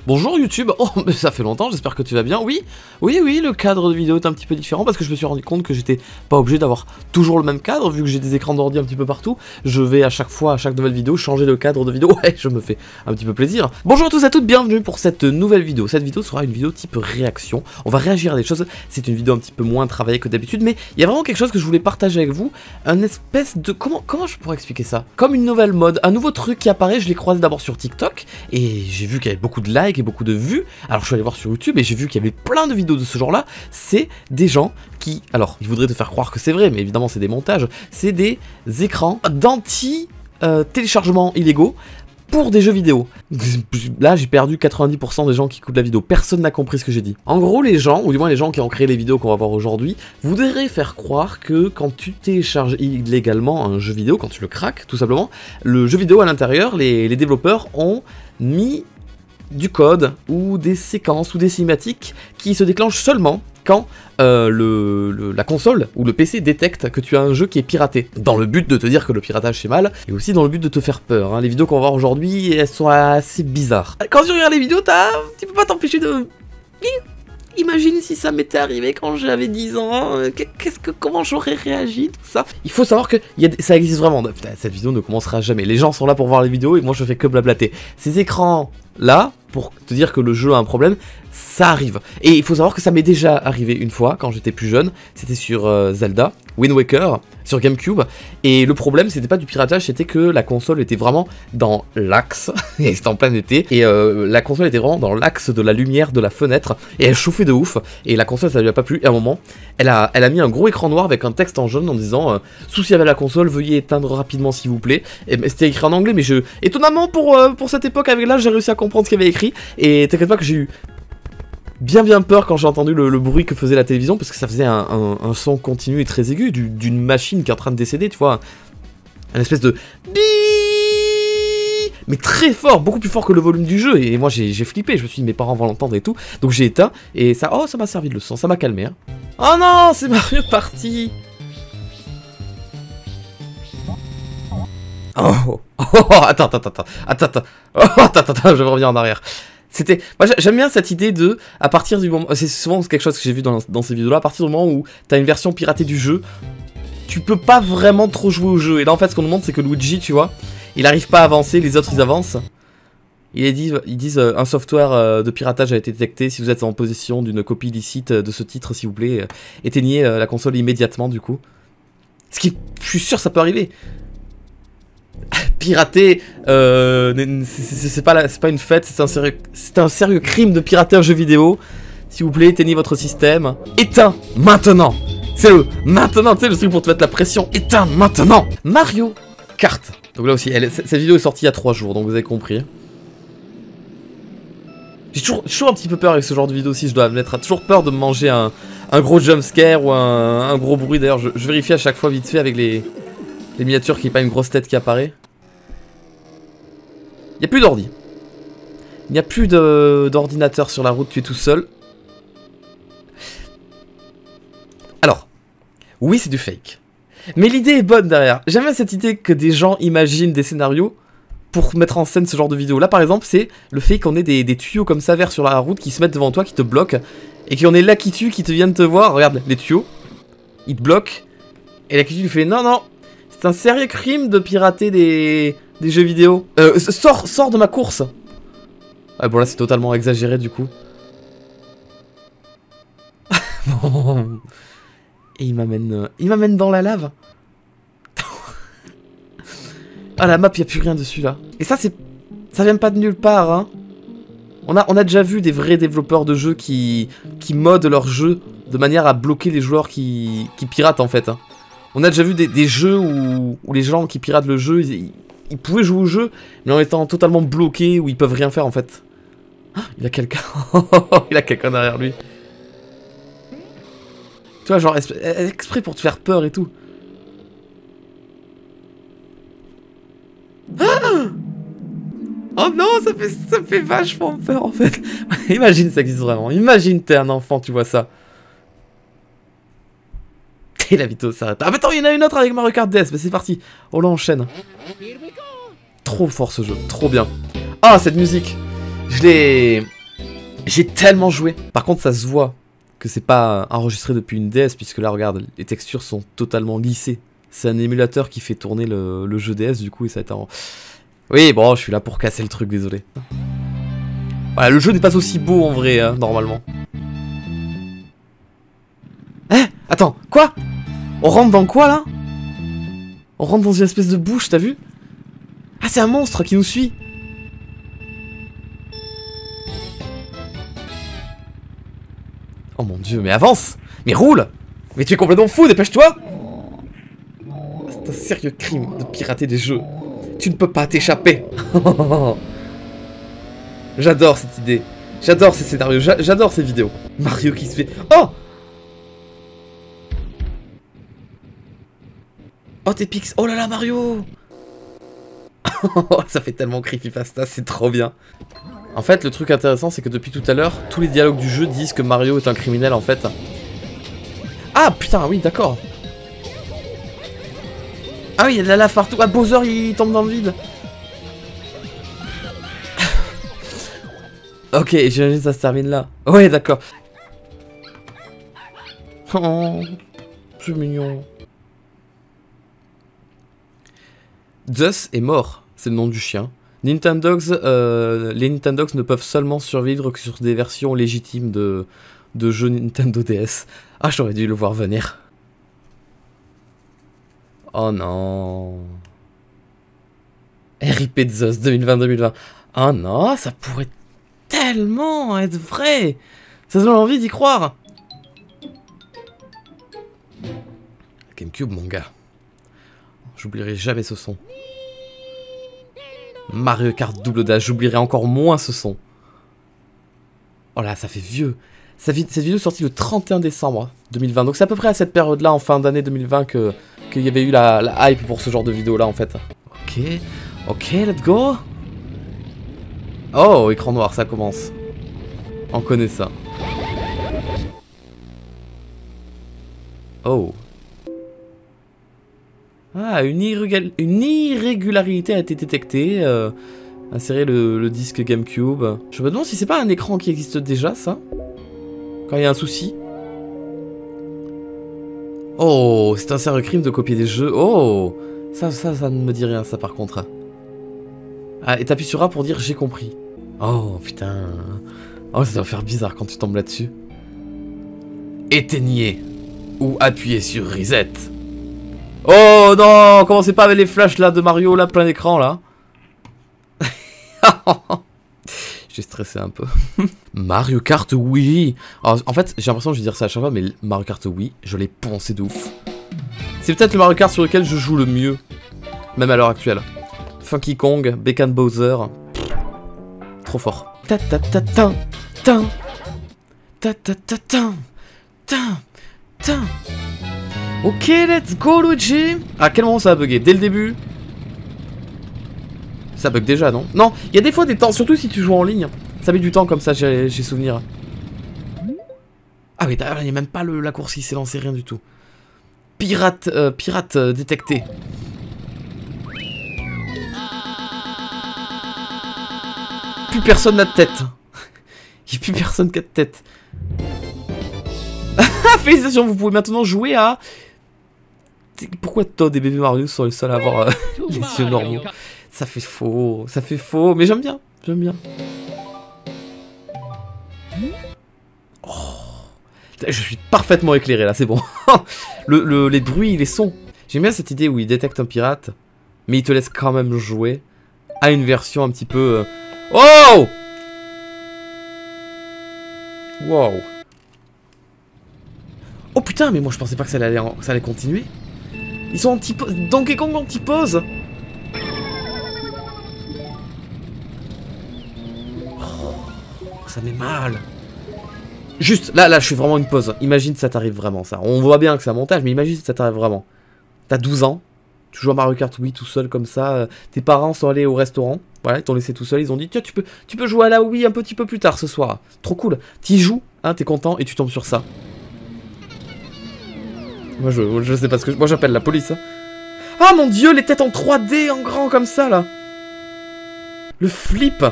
Bonjour YouTube, oh mais ça fait longtemps, j'espère que tu vas bien. Oui, le cadre de vidéo est un petit peu différent parce que je me suis rendu compte que j'étais pas obligé d'avoir toujours le même cadre vu que j'ai des écrans d'ordi un petit peu partout. Je vais à chaque fois, à chaque nouvelle vidéo, changer de cadre de vidéo. Ouais, je me fais un petit peu plaisir. Bonjour à tous et à toutes, bienvenue pour cette nouvelle vidéo. Cette vidéo sera une vidéo type réaction. On va réagir à des choses, c'est une vidéo un petit peu moins travaillée que d'habitude, mais il y a vraiment quelque chose que je voulais partager avec vous. Un espèce de... Comment je pourrais expliquer ça? Comme une nouvelle mode, un nouveau truc qui apparaît, je l'ai croisé d'abord sur TikTok et j'ai vu qu'il y avait beaucoup de likes et beaucoup de vues. Alors je suis allé voir sur YouTube et j'ai vu qu'il y avait plein de vidéos de ce genre là. C'est des gens qui, alors ils voudraient te faire croire que c'est vrai, mais évidemment c'est des montages. C'est des écrans d'anti-téléchargement illégaux pour des jeux vidéo. Là j'ai perdu 90% des gens qui écoutent la vidéo. Personne n'a compris ce que j'ai dit. En gros les gens, ou du moins les gens qui ont créé les vidéos qu'on va voir aujourd'hui, voudraient faire croire que quand tu télécharges illégalement un jeu vidéo, quand tu le craques tout simplement, le jeu vidéo à l'intérieur, les développeurs ont mis du code ou des séquences ou des cinématiques qui se déclenchent seulement quand la console ou le PC détecte que tu as un jeu qui est piraté, dans le but de te dire que le piratage c'est mal, et aussi dans le but de te faire peur. Hein. Les vidéos qu'on va voir aujourd'hui, elles sont assez bizarres. Quand tu regardes les vidéos, tu peux pas t'empêcher de... Imagine si ça m'était arrivé quand j'avais 10 ans, comment j'aurais réagi, tout ça. Il faut savoir que ça existe vraiment. Putain, cette vidéo ne commencera jamais. Les gens sont là pour voir les vidéos et moi je fais que blablater. Ces écrans là, pour te dire que le jeu a un problème, ça arrive. Et il faut savoir que ça m'est déjà arrivé une fois quand j'étais plus jeune. C'était sur Zelda, Wind Waker, sur GameCube. Et le problème, c'était pas du piratage, c'était que la console était vraiment dans l'axe. Et c'était en plein été. Et la console était vraiment dans l'axe de la lumière de la fenêtre. Et elle chauffait de ouf. Et la console, ça lui a pas plu. Et à un moment, elle a mis un gros écran noir avec un texte en jaune en disant souci avec la console, veuillez éteindre rapidement s'il vous plaît. Et c'était écrit en anglais, mais étonnamment pour cette époque, avec l'âge, j'ai réussi à comprendre ce qu'il y avait écrit. Et t'inquiète pas que j'ai eu bien peur quand j'ai entendu le bruit que faisait la télévision, parce que ça faisait un son continu et très aigu d'une machine qui est en train de décéder, tu vois. Un espèce de bi, mais très fort, beaucoup plus fort que le volume du jeu. Et moi j'ai flippé, je me suis dit mes parents vont l'entendre et tout. Donc j'ai éteint et ça m'a servi de leçon, ça m'a calmé. Hein. Oh non, c'est Mario Party. Attends, je vais revenir en arrière. Moi j'aime bien cette idée de, à partir du moment, c'est souvent quelque chose que j'ai vu dans ces vidéos là, à partir du moment où t'as une version piratée du jeu, tu peux pas vraiment trop jouer au jeu. Et là en fait ce qu'on nous montre c'est que Luigi, tu vois, il arrive pas à avancer, les autres ils avancent. Ils disent un software de piratage a été détecté, si vous êtes en possession d'une copie illicite de ce titre s'il vous plaît, éteignez la console immédiatement du coup. Ce qui, je suis sûr ça peut arriver. Pirater, c'est pas une fête, c'est un sérieux crime de pirater un jeu vidéo. S'il vous plaît, éteignez votre système. Éteins maintenant. C'est maintenant, tu sais, le truc pour te mettre la pression. Éteins maintenant. Mario Kart. Donc là aussi, cette vidéo est sortie il y a 3 jours, donc vous avez compris. J'ai toujours un petit peu peur avec ce genre de vidéo aussi, je dois admettre. J'ai toujours peur de me manger un gros jumpscare ou un gros bruit. D'ailleurs, je vérifie à chaque fois vite fait avec les miniatures qu'il n'y ait pas une grosse tête qui apparaît. Il n'y a plus d'ordi. Il n'y a plus d'ordinateur sur la route, tu es tout seul. Alors, oui c'est du fake. Mais l'idée est bonne derrière. J'aime bien cette idée que des gens imaginent des scénarios pour mettre en scène ce genre de vidéo. Là par exemple, c'est le fait qu'on ait des tuyaux comme ça verts sur la route qui se mettent devant toi, qui te bloquent. Et qu'on ait l'Akitu qui te viennent te voir. Regarde, les tuyaux. Ils te bloquent. Et l'Akitu lui fait non. C'est un sérieux crime de pirater des jeux vidéo. Sors de ma course. Ah bon là c'est totalement exagéré du coup. Bon. Et il m'amène dans la lave. Ah la map y a plus rien dessus là. Et ça vient pas de nulle part hein. On a déjà vu des vrais développeurs de jeux qui modent leur jeu de manière à bloquer les joueurs qui piratent en fait. Hein. On a déjà vu des jeux où les gens qui piratent le jeu, ils pouvaient jouer au jeu, mais en étant totalement bloqués, où ils peuvent rien faire en fait. Ah, il a quelqu'un. Il a quelqu'un derrière lui. Tu vois, genre exprès pour te faire peur et tout. Ah oh non, ça fait vachement peur en fait. Imagine ça existe vraiment. Imagine t'es un enfant, tu vois ça. Et la vidéo s'arrête. Ah mais attends, il y en a une autre avec Mario Kart DS, mais c'est parti. Oh là, enchaîne. Trop fort ce jeu, trop bien. Ah, cette musique. J'ai tellement joué. Par contre, ça se voit que c'est pas enregistré depuis une DS, puisque là, regarde, les textures sont totalement lissées. C'est un émulateur qui fait tourner le jeu DS, du coup, et ça a été en... Oui, bon, je suis là pour casser le truc, désolé. Voilà, le jeu n'est pas aussi beau en vrai, hein, normalement. Hein? Attends, quoi? On rentre dans quoi, là? On rentre dans une espèce de bouche, t'as vu? Ah, c'est un monstre qui nous suit. Oh mon dieu, mais avance! Mais roule! Mais tu es complètement fou, dépêche-toi! C'est un sérieux crime de pirater des jeux. Tu ne peux pas t'échapper. J'adore cette idée. J'adore ces scénarios, j'adore ces vidéos. Mario qui se fait... Oh! Oh, t'es pix... Oh là là, Mario! Ça fait tellement creepypasta, c'est trop bien. En fait, le truc intéressant, c'est que depuis tout à l'heure, tous les dialogues du jeu disent que Mario est un criminel, en fait. Ah, putain, oui, d'accord. Ah oui, il y a de la lave partout. Ah, Bowser, il tombe dans le vide. Ok, j'imagine que ça se termine là. Ouais, d'accord. Oh, c'est mignon. Zeus est mort, c'est le nom du chien. Les Nintendogs ne peuvent seulement survivre que sur des versions légitimes de jeux Nintendo DS. Ah, j'aurais dû le voir venir. Oh non. RIP de Zeus 2020-2020. Oh non, ça pourrait tellement être vrai. Ça donne envie d'y croire. GameCube, mon gars. J'oublierai jamais ce son. Mario Kart Double Dash, j'oublierai encore moins ce son. Oh là, ça fait vieux. Cette vidéo est sortie le 31 décembre 2020. Donc c'est à peu près à cette période-là, en fin d'année 2020, qu'il y avait eu la hype pour ce genre de vidéo-là, en fait. Ok, ok, let's go. Oh, écran noir, ça commence. On connaît ça. Oh. Ah, une irrégularité a été détectée. Insérer le disque GameCube. Je me demande si c'est pas un écran qui existe déjà, ça. Quand il y a un souci. Oh, c'est un sérieux crime de copier des jeux. Oh, ça ne me dit rien, ça, par contre. Ah, et t'appuies sur A pour dire j'ai compris. Oh, putain. Oh, ça doit faire bizarre quand tu tombes là-dessus. Éteignez. Ou appuyez sur Reset. Oh non, commencez pas avec les flashs là de Mario là, plein d'écran là. J'ai stressé un peu. Mario Kart Wii. Alors, en fait, j'ai l'impression que je vais dire ça à chaque fois, mais Mario Kart Wii, je l'ai poncé de ouf. C'est peut-être le Mario Kart sur lequel je joue le mieux, même à l'heure actuelle. Funky Kong, Bekan Bowser, trop fort. Ta ta ta ta ta ta ta ta ta ta ta. Ok, let's go Luigi. À quel moment ça a bugué? Dès le début? Ça bug déjà, non? Non, il y a des fois des temps, surtout si tu joues en ligne. Ça met du temps comme ça, j'ai souvenir. Ah oui, il n'y a même pas la course qui s'est lancée, rien du tout. Pirate détecté. Plus personne n'a de tête. Il n'y a plus personne qui a de tête. Félicitations, vous pouvez maintenant jouer à... Pourquoi Todd et Baby Mario sont les seuls à avoir les yeux normaux? Ça fait faux, mais j'aime bien, Oh, je suis parfaitement éclairé là, c'est bon. Les bruits, les sons. J'aime bien cette idée où il détecte un pirate, mais il te laisse quand même jouer à une version un petit peu... Oh! Wow. Oh putain, mais moi je pensais pas que ça allait continuer. Ils sont anti-pause. Donkey Kong anti-pause. Oh, ça met mal. Juste, là, je fais vraiment une pause. Imagine que ça t'arrive vraiment, ça. On voit bien que c'est un montage, mais imagine que ça t'arrive vraiment. T'as 12 ans, tu joues à Mario Kart Wii tout seul comme ça. Tes parents sont allés au restaurant. Voilà, ils t'ont laissé tout seul. Ils ont dit, tiens, tu peux jouer à la Wii un petit peu plus tard ce soir. Trop cool. T'y joues, hein, t'es content et tu tombes sur ça. Moi, je sais pas ce que... Moi, j'appelle la police. Hein. Ah, mon dieu, les têtes en 3D, en grand, comme ça, là. Le flip.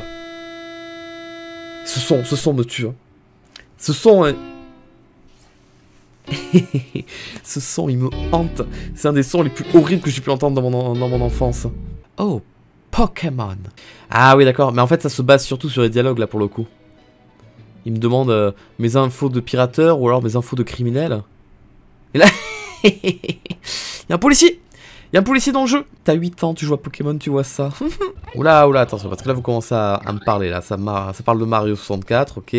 Ce son me tue. Hein. Ce son... Ce son, il me hante. C'est un des sons les plus horribles que j'ai pu entendre dans mon enfance. Oh, Pokémon. Ah oui, d'accord. Mais en fait, ça se base surtout sur les dialogues, là, pour le coup. Il me demande mes infos de pirateur ou alors mes infos de criminel. Et là... Il y a un policier. Il y a un policier dans le jeu. T'as 8 ans, tu joues à Pokémon, tu vois ça. Oula, attention, parce que là, vous commencez à me parler, là. Ça parle de Mario 64, ok.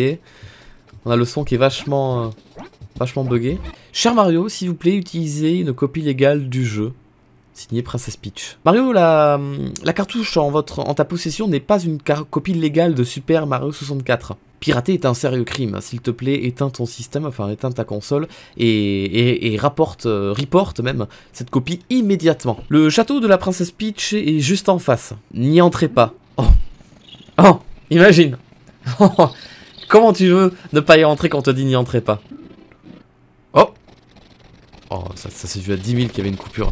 On a le son qui est vachement buggé. Cher Mario, s'il vous plaît, utilisez une copie légale du jeu. Signé Princess Peach. Mario, la cartouche en ta possession n'est pas une copie légale de Super Mario 64. Pirater est un sérieux crime. S'il te plaît, éteins ton système, enfin éteins ta console et reporte même cette copie immédiatement. Le château de la Princesse Peach est juste en face. N'y entrez pas. Oh, imagine. Comment tu veux ne pas y entrer quand on te dit n'y entrez pas? Oh, ça s'est vu à 10 000 qu'il y avait une coupure.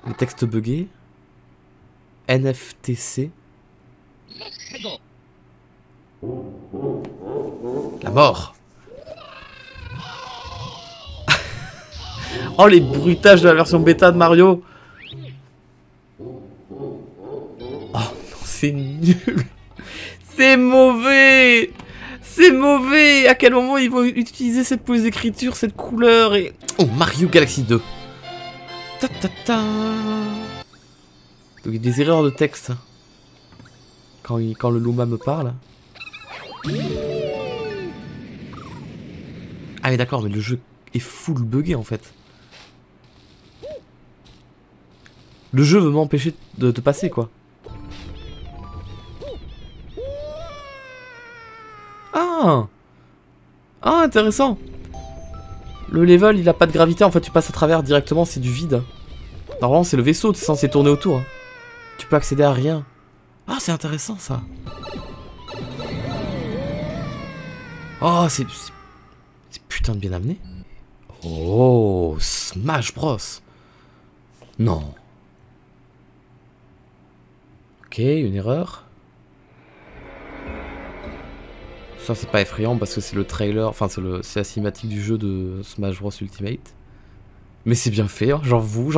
Le texte buggé. NFTC. La mort. Oh, les bruitages de la version bêta de Mario. Oh non, c'est nul. C'est mauvais. C'est mauvais. À quel moment ils vont utiliser cette police d'écriture, cette couleur et... Oh, Mario Galaxy 2. Ta ta ta. Donc il y a des erreurs de texte. Quand le Luma me parle. Ah mais d'accord, mais le jeu est full buggé en fait. Le jeu veut m'empêcher de te passer quoi. Ah, intéressant. Le level il a pas de gravité, en fait tu passes à travers directement, c'est du vide. Normalement c'est le vaisseau, tu es censé tourner autour. Tu peux accéder à rien. Ah c'est intéressant ça. Oh c'est putain de bien amené. Oh Smash Bros. Non. Ok, une erreur. Ça c'est pas effrayant parce que c'est le trailer, enfin c'est la cinématique du jeu de Smash Bros Ultimate. Mais c'est bien fait, hein, j'avoue.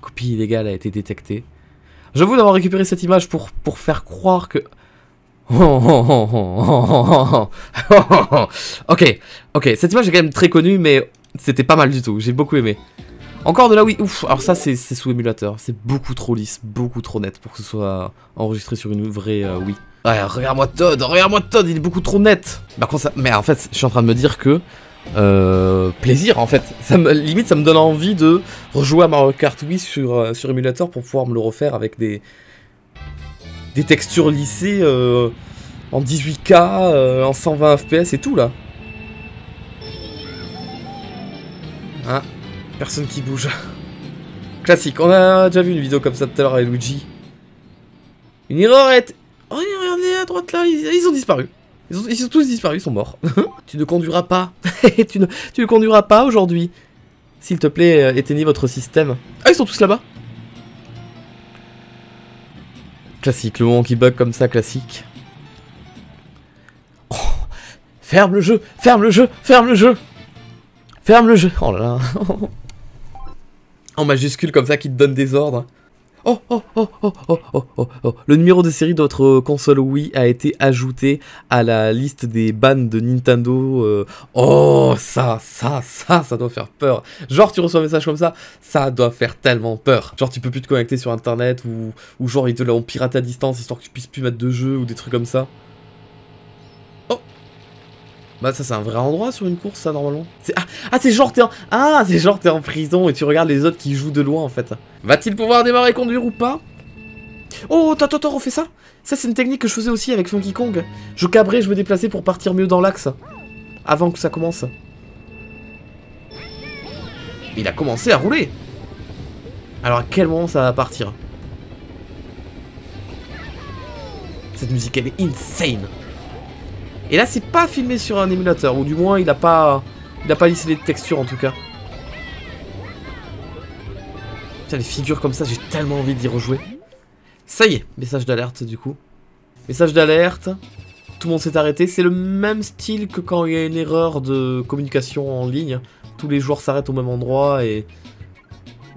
Copie illégale a été détectée. J'avoue d'avoir récupéré cette image pour faire croire que... Ok, cette image est quand même très connue mais c'était pas mal du tout, j'ai beaucoup aimé. Encore de la Wii, ouf, alors ça c'est sous émulateur, c'est beaucoup trop lisse, beaucoup trop net pour que ce soit enregistré sur une vraie Wii. Ouais, regarde-moi Todd, il est beaucoup trop net. Par contre, mais en fait, je suis en train de me dire que... plaisir en fait, limite ça me donne envie de rejouer à Mario Kart Wii sur émulateur pour pouvoir me le refaire avec des textures lissées en 18K, en 120 FPS et tout là. Hein? Personne qui bouge. Classique, on a déjà vu une vidéo comme ça tout à l'heure avec Luigi. Une erreur est... Oh, regardez à droite là, ils ont disparu. Ils sont tous disparus, ils sont morts. Tu ne conduiras pas. tu ne conduiras pas aujourd'hui. S'il te plaît, éteignez votre système. Ah, ils sont tous là-bas. Classique, le moment qui bug comme ça, classique. Oh, ferme le jeu. Oh là là. En majuscule comme ça qui te donne des ordres. Oh. Le numéro de série de votre console Wii a été ajouté à la liste des bans de Nintendo. Oh, ça doit faire peur. Genre, tu reçois un message comme ça doit faire tellement peur. Genre, tu peux plus te connecter sur internet ou genre, ils te l'ont piraté à distance histoire que tu puisses plus mettre de jeu ou des trucs comme ça. Bah ça c'est un vrai endroit sur une course ça normalement. C'est genre t'es en prison et tu regardes les autres qui jouent de loin en fait. Va-t-il pouvoir démarrer et conduire ou pas? Oh attends, refais ça. Ça c'est une technique que je faisais aussi avec Funky Kong. Je cabrais, je me déplaçais pour partir mieux dans l'axe. Avant que ça commence. Il a commencé à rouler. Alors à quel moment ça va partir? Cette musique elle est insane. Et là, c'est pas filmé sur un émulateur, ou du moins, il a pas lissé les textures en tout cas. Putain, les figures comme ça, j'ai tellement envie d'y rejouer. Ça y est, message d'alerte du coup. Message d'alerte. Tout le monde s'est arrêté. C'est le même style que quand il y a une erreur de communication en ligne. Tous les joueurs s'arrêtent au même endroit et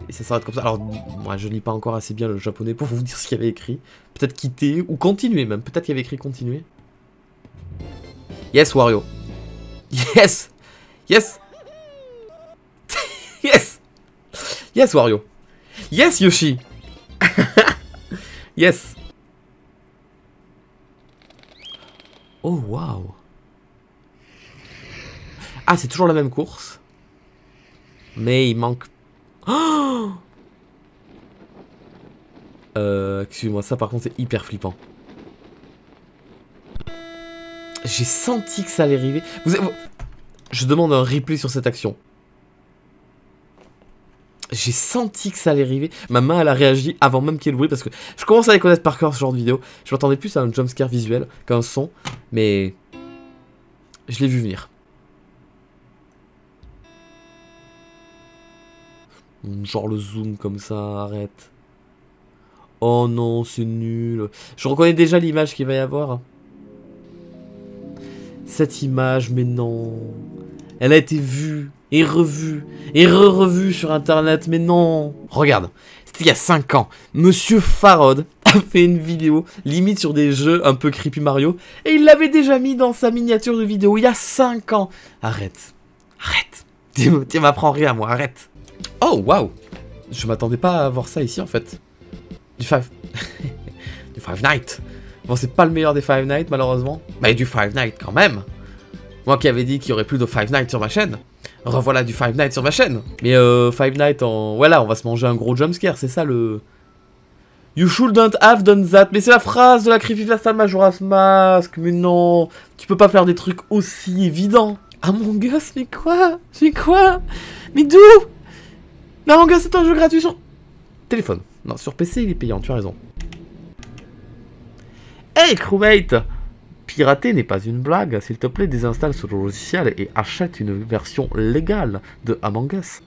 ça s'arrête comme ça. Alors, moi, je lis pas encore assez bien le japonais pour vous dire ce qu'il y avait écrit. Peut-être quitter ou continuer même. Peut-être qu'il y avait écrit continuer. Yes, Wario. Yes. Yes. Yes. Yes, Wario. Yes, Yoshi. Yes. Oh, waouh. Ah, c'est toujours la même course. Mais il manque... Oh, excusez-moi, ça par contre c'est hyper flippant. J'ai senti que ça allait arriver. Je demande un replay sur cette action. J'ai senti que ça allait arriver. Ma main elle a réagi avant même qu'il y ait le bruit parce que je commence à les connaître par cœur ce genre de vidéo. Je m'attendais plus à un jumpscare visuel qu'un son. Mais je l'ai vu venir. Genre le zoom comme ça, arrête. Oh non, c'est nul. Je reconnais déjà l'image qu'il va y avoir. Cette image, mais non. Elle a été vue, et revue, et re-revue sur internet, mais non. Regarde, c'était il y a 5 ans. Monsieur Farod a fait une vidéo, limite sur des jeux un peu creepy Mario, et il l'avait déjà mis dans sa miniature de vidéo il y a 5 ans. Arrête. Arrête. Tu m'apprends rien, moi, arrête. Oh, waouh. Je m'attendais pas à voir ça ici, en fait. Du Five... du Five Nights. Bon, c'est pas le meilleur des Five Nights, malheureusement. Mais du Five Nights, quand même. Moi qui avais dit qu'il y aurait plus de Five Nights sur ma chaîne. Revoilà du Five Nights sur ma chaîne. Mais Five Nights en... Voilà, on va se manger un gros jumpscare, c'est ça le... You shouldn't have done that. Mais c'est la phrase de la creepypasta de Majora's Mask. Mais non. Tu peux pas faire des trucs aussi évidents. Among Us, mais quoi? Mais quoi? Mais d'où? Mais Among Us, c'est un jeu gratuit sur... téléphone. Non, sur PC, il est payant, tu as raison. Hey, crewmate! Pirater n'est pas une blague. S'il te plaît, désinstalle ce logiciel et achète une version légale de Among Us.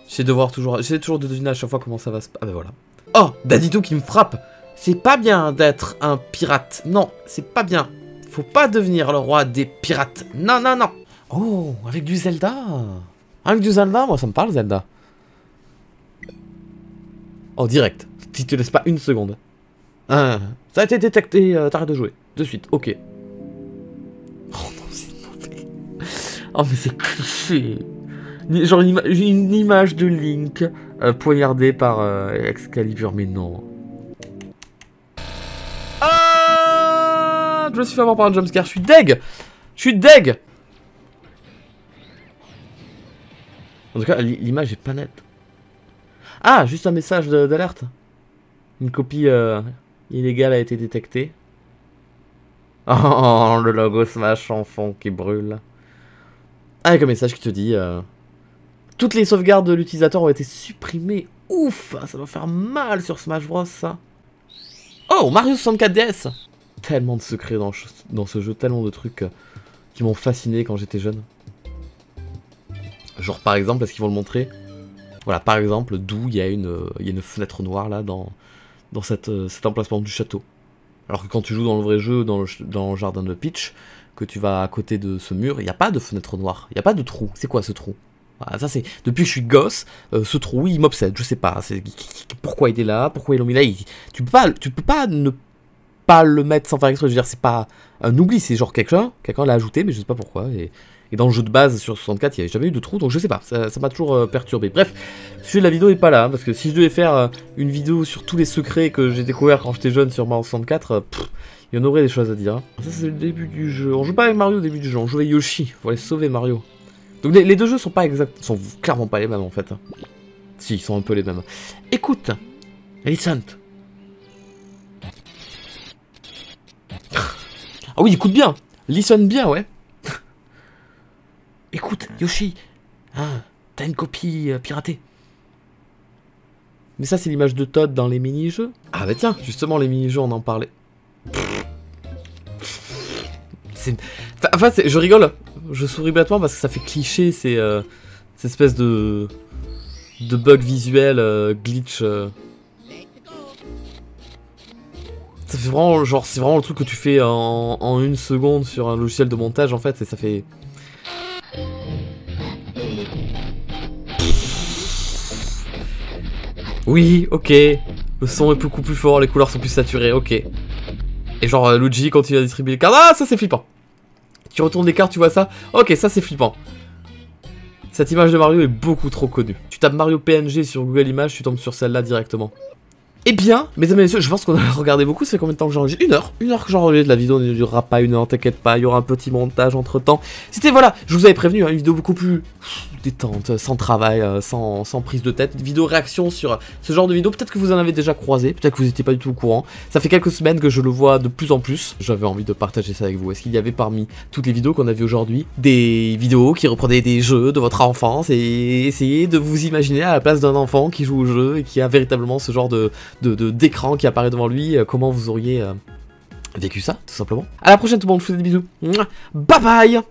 J'essaie toujours de deviner à chaque fois comment ça va se... Ah ben voilà. Oh, Dadito qui me frappe. C'est pas bien d'être un pirate. Non, c'est pas bien. Faut pas devenir le roi des pirates. Non, non, non. Oh, avec du Zelda. Avec du Zelda, moi ça me parle Zelda. Oh, direct. Si tu laisses pas une seconde. Ça a été détecté, t'arrêtes de jouer. De suite, ok. Oh non, c'est mauvais. Oh mais c'est cliché. Genre une image de Link poignardé par Excalibur, mais non. Ah, je me suis fait avoir par un jumpscare, je suis deg. Je suis deg. En tout cas, l'image est pas nette. Ah, juste un message d'alerte. Une copie illégale a été détectée. Oh, le logo Smash en fond qui brûle. Avec un message qui te dit... toutes les sauvegardes de l'utilisateur ont été supprimées. Ouf, ça doit faire mal sur Smash Bros, ça. Oh, Mario 64 DS. Tellement de secrets dans ce jeu, tellement de trucs qui m'ont fasciné quand j'étais jeune. Genre par exemple, est-ce qu'ils vont le montrer? Voilà, par exemple, d'où il y a une fenêtre noire là dans cet emplacement du château. Alors que quand tu joues dans le vrai jeu, dans le jardin de Peach, que tu vas à côté de ce mur, il n'y a pas de fenêtre noire, il n'y a pas de trou. C'est quoi ce trou? Voilà, ça c'est depuis que je suis gosse, ce trou il m'obsède, je sais pas. Pourquoi il est là, pourquoi ils l'ont mis là? Tu peux pas ne pas le mettre sans faire exprès. Je veux dire, c'est pas un oubli, c'est genre quelqu'un l'a ajouté, mais je sais pas pourquoi. Et dans le jeu de base sur 64, il n'y avait jamais eu de trou, donc je sais pas, ça m'a toujours perturbé. Bref, le sujet de la vidéo n'est pas là, hein, parce que si je devais faire une vidéo sur tous les secrets que j'ai découvert quand j'étais jeune sur Mario 64, il y en aurait des choses à dire. Hein. Ça c'est le début du jeu. On joue pas avec Mario au début du jeu, on joue avec Yoshi, faut aller sauver Mario. Donc les deux jeux sont pas exacts, sont clairement pas les mêmes en fait. Si, ils sont un peu les mêmes. Écoute, listen. Ah oui, écoute bien, listen bien, ouais. Écoute, Yoshi, hein, t'as une copie piratée. Mais ça, c'est l'image de Todd dans les mini-jeux. Ah bah tiens, justement, les mini-jeux, on en parlait. Enfin, je rigole, je souris bêtement parce que ça fait cliché, c'est cette espèce de bug visuel, glitch. Ça fait vraiment, genre, c'est vraiment le truc que tu fais en 1 seconde sur un logiciel de montage en fait, et ça fait... Oui, ok, le son est beaucoup plus fort, les couleurs sont plus saturées, ok. Et genre, Luigi, quand il a distribué les cartes, ah, ça c'est flippant. Tu retournes les cartes, tu vois ça, ok, ça c'est flippant. Cette image de Mario est beaucoup trop connue. Tu tapes Mario PNG sur Google Images, tu tombes sur celle-là directement. Eh bien, mesdames et messieurs, je pense qu'on a regardé beaucoup. Ça fait combien de temps que j'enregistre? 1 heure. 1 heure que j'enregistre. La vidéo ne durera pas 1 heure, t'inquiète pas. Il y aura un petit montage entre temps. C'était, voilà, je vous avais prévenu, hein, une vidéo beaucoup plus détente, sans travail, sans prise de tête. Une vidéo réaction sur ce genre de vidéo. Peut-être que vous en avez déjà croisé, peut-être que vous n'étiez pas du tout au courant. Ça fait quelques semaines que je le vois de plus en plus. J'avais envie de partager ça avec vous. Est-ce qu'il y avait parmi toutes les vidéos qu'on a vues aujourd'hui des vidéos qui reprenaient des jeux de votre enfance et essayer de vous imaginer à la place d'un enfant qui joue au jeu et qui a véritablement ce genre d'écran qui apparaît devant lui, comment vous auriez vécu ça, tout simplement. À la prochaine tout le monde, je vous fais des bisous. Bye bye.